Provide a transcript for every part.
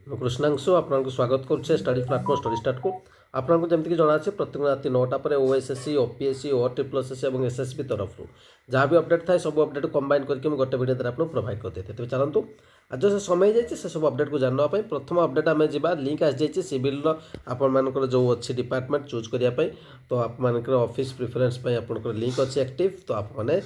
कृष्णांशु आपको स्वागत करुचे स्टडी प्लाटफर्म स्टडी स्टार्ट को आपको जमीक जना अच्छे प्रत्येक राति 9टा पर ओएसएससी ओपीएससी OTPSSC और एसएसबी तरफ जहाँ भी अपडेट थाए सब अपडेट कंबाइन करके गोटे वीडियो द्वारा आपको प्रोवाइड करते थे। तेज चलतु आज से समय जाइए से सब अपडेट को जानवाई प्रथम अपडेट आम जा लिंक आसी जाइए सिविल आपर जो अच्छी डिपार्टमेंट चूज करने तो आप ऑफिस प्रिफरेन्स आपंकर लिंक अच्छी एक्टिव तो आपने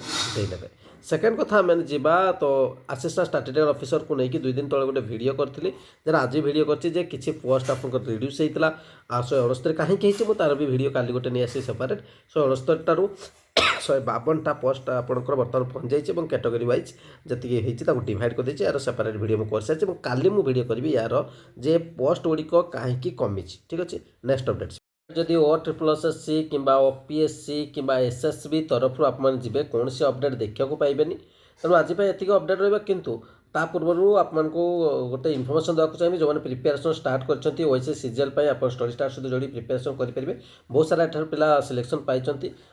सेकेंड कथा मैंने जीवा तो असिस्टेंट स्टैट्यूटरी ऑफिसर को लेकिन 2 दिन तले गोटे वीडियो करी जरा आज वीडियो कर किसी पोस्ट आप रिड्यूस होता 169 कहीं तार भी वीडियो काली गोटे नहीं आसी सेपरेट 169 टारू 152टा पोस्ट आपंकर बर्तमान पहुँच जाइए कैटेगरी वाइज जी डिवाइड कर यार सेपरेट वीडियो मुझे कर सारी काली मुझे वीडियो करी यार जे पोस्ट गुड़िक कहीं कमी ठीक अच्छे। नेक्स्ट अपडेट जदि OSSC कि OPSC कि SSB तरफ आपने कौन सी अपडेट देखा पाइबे तेणु आज ये अपडेट रहा किंतु ता पूर्व आपको गोटे इनफर्मेशन देवाक चाहिए जो प्रिपेरेसन स्टार्ट कर ओएसएस सीजीएल आप स्टडी स्टार्ट सहित जोड़ी प्रिपेरेसन करेंगे बहुत सारा एठार पिला सिलेक्शन पाई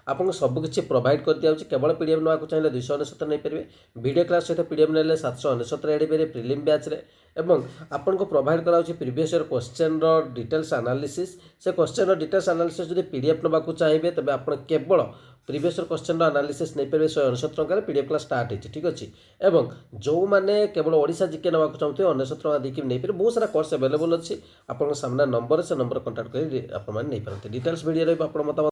आपको सबकि प्रोवाइड कर दिया केवल पीडीएफ नाक चाहिए 269 नहीं पारे वीडियो क्लास सहित पीडीएफ ना 769 एड पारे प्रिलिम बैच एवं आपको प्रोवाइड करा previous year question details analysis से क्वेश्चन डिटेल्स एनालिसिस जो पीडीएफ नाक चाहिए तेज आप केवल प्रीवियस ईयर क्वेश्चन एनालिसिस नहीं पारे 169 टकर पीडीएफ क्लास स्टार्ट होती ठीक अच्छे। एवं जो मैंने केवल ओडिशा जीके नाक चाहते 169 टका देखिए नहीं पारे बहुत सारा कोर्स अवेलेबल अच्छी आपको सामना नंबर से नंबर कंटाक्ट कर नहीं पारते डिटेल्स वीडियो रहा आप मतामत